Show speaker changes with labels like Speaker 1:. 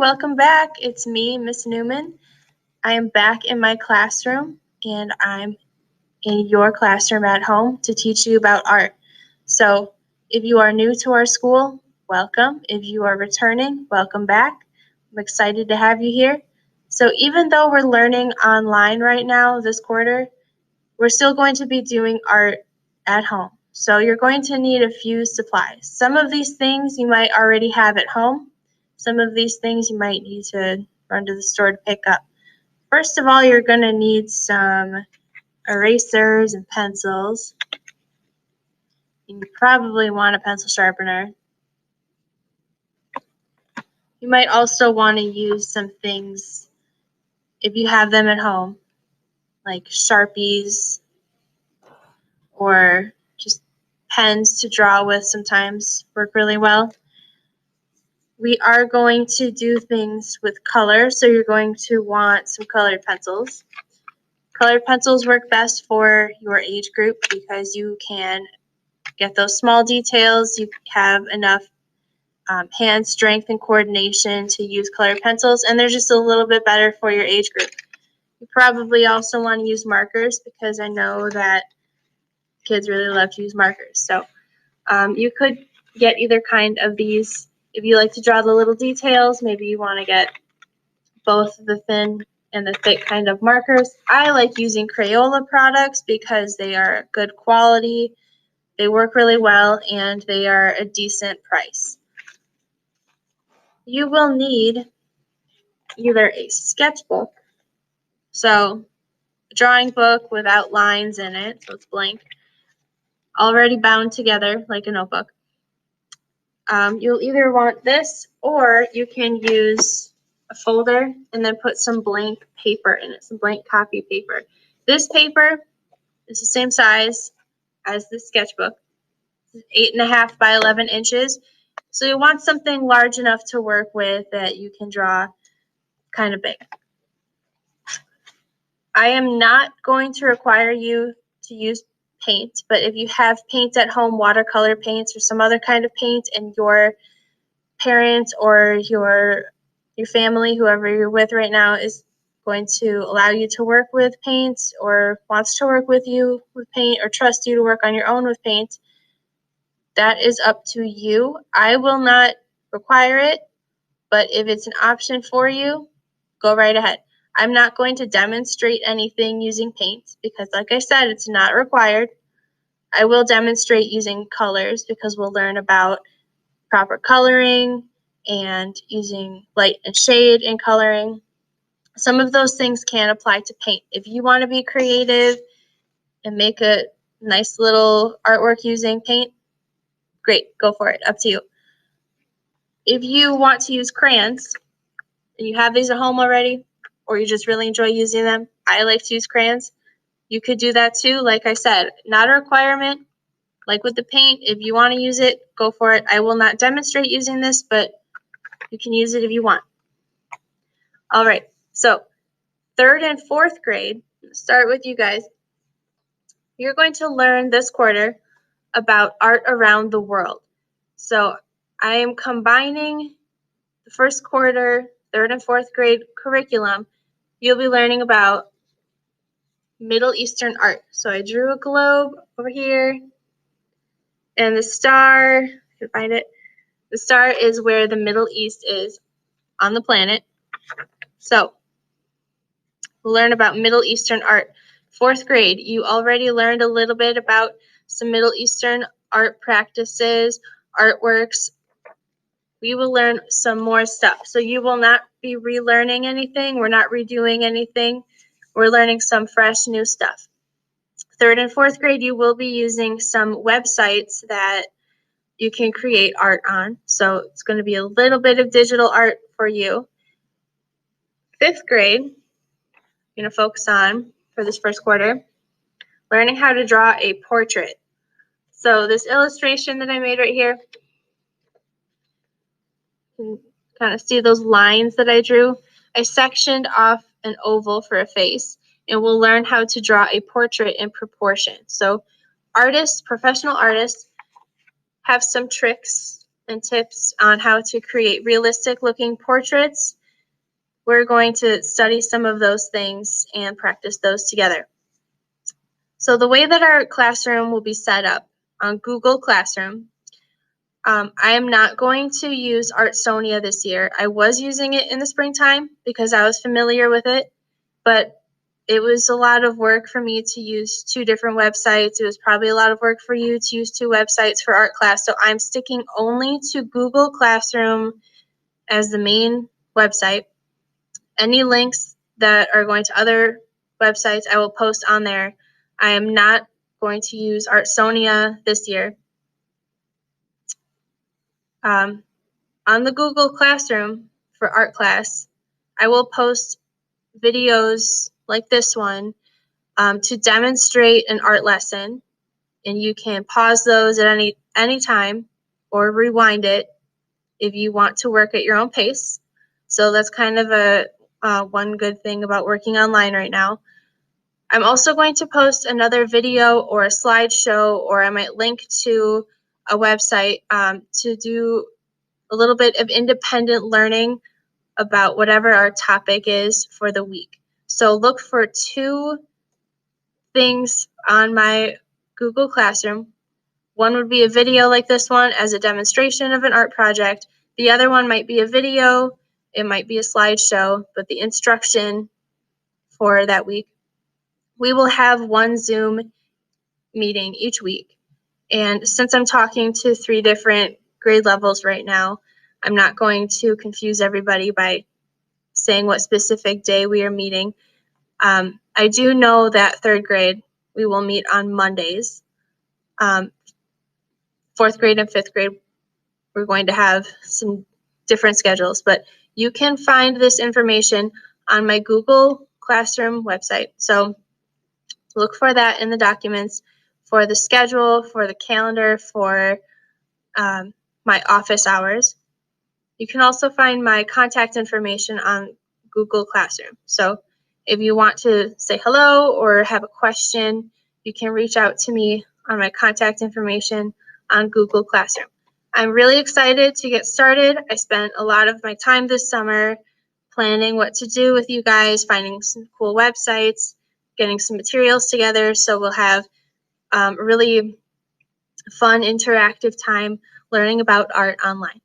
Speaker 1: welcome back. It's me, Miss Newman. I am back in my classroom, and I'm in your classroom at home to teach you about art. So, if you are new to our school, welcome. If you are returning, welcome back. I'm excited to have you here. So, even though we're learning online right now this quarter, we're still going to be doing art at home. So, you're going to need a few supplies. Some of these things you might already have at home. Some of these things you might need to run to the store to pick up. First of all, you're going to need some erasers and pencils. You probably want a pencil sharpener. You might also want to use some things, if you have them at home, like Sharpies or just pens to draw with sometimes work really well. We are going to do things with color, so you're going to want some colored pencils. Colored pencils work best for your age group because you can get those small details. You have enough hand strength and coordination to use colored pencils, and they're just a little bit better for your age group. You probably also want to use markers because I know that kids really love to use markers. So you could get either kind of these. If you like to draw the little details, maybe you want to get both the thin and the thick kind of markers. I like using Crayola products because they are good quality, they work really well, and they are a decent price. You will need either a sketchbook, so a drawing book without lines in it, so it's blank, already bound together like a notebook. You'll either want this, or you can use a folder and then put some blank paper in it, some blank copy paper. This paper is the same size as the sketchbook, 8.5 by 11 inches. So you want something large enough to work with that you can draw kind of big. I am not going to require you to use paint, but if you have paint at home, watercolor paints or some other kind of paint, and your parents or your family, whoever you're with right now, is going to allow you to work with paint or wants to work with you with paint or trust you to work on your own with paint, that is up to you. I will not require it, but if it's an option for you, go right ahead. I'm not going to demonstrate anything using paint because, like I said, it's not required. I will demonstrate using colors because we'll learn about proper coloring and using light and shade in coloring. Some of those things can apply to paint. If you want to be creative and make a nice little artwork using paint, great, go for it, up to you. If you want to use crayons, and you have these at home already, or you just really enjoy using them, I like to use crayons. You could do that too. Like I said, not a requirement. Like with the paint, if you want to use it, go for it. I will not demonstrate using this, but you can use it if you want. All right, so 3rd and 4th grade, start with you guys. You're going to learn this quarter about art around the world. So I am combining the first quarter, 3rd and 4th grade curriculum. You'll be learning about Middle Eastern art. So I drew a globe over here, and the star, if you can find it, the star is where the Middle East is on the planet. So we'll learn about Middle Eastern art. 4th grade, you already learned a little bit about some Middle Eastern art practices, artworks. We will learn some more stuff. So you will not be relearning anything. We're not redoing anything. We're learning some fresh new stuff. 3rd and 4th grade, you will be using some websites that you can create art on. So it's going to be a little bit of digital art for you. 5th grade, I'm going to focus on, for this first quarter, learning how to draw a portrait. So this illustration that I made right here, you can kind of see those lines that I drew. I sectioned off an oval for a face, and we'll learn how to draw a portrait in proportion. So artists, professional artists, have some tricks and tips on how to create realistic looking portraits. We're going to study some of those things and practice those together. So the way that our classroom will be set up on Google Classroom, I am not going to use Artsonia this year. I was using it in the springtime because I was familiar with it, but it was a lot of work for me to use 2 different websites. It was probably a lot of work for you to use 2 websites for art class. So I'm sticking only to Google Classroom as the main website. Any links that are going to other websites, I will post on there. I am not going to use Artsonia this year. On the Google Classroom for art class, I will post videos like this one to demonstrate an art lesson, and you can pause those at any time or rewind it if you want to work at your own pace. So that's kind of a one good thing about working online right now. I'm also going to post another video or a slideshow, or I might link to a website to do a little bit of independent learning about whatever our topic is for the week. So look for 2 things on my Google Classroom. One would be a video like this one as a demonstration of an art project. The other one might be a video, it might be a slideshow, but the instruction for that week. We will have one Zoom meeting each week. And since I'm talking to 3 different grade levels right now, I'm not going to confuse everybody by saying what specific day we are meeting. I do know that 3rd grade, we will meet on Mondays. 4th grade and 5th grade, we're going to have some different schedules, but you can find this information on my Google Classroom website. So look for that in the documents for the schedule, for the calendar, for my office hours. You can also find my contact information on Google Classroom. So if you want to say hello or have a question, you can reach out to me on my contact information on Google Classroom. I'm really excited to get started. I spent a lot of my time this summer planning what to do with you guys, finding some cool websites, getting some materials together, so we'll have a really fun interactive time learning about art online.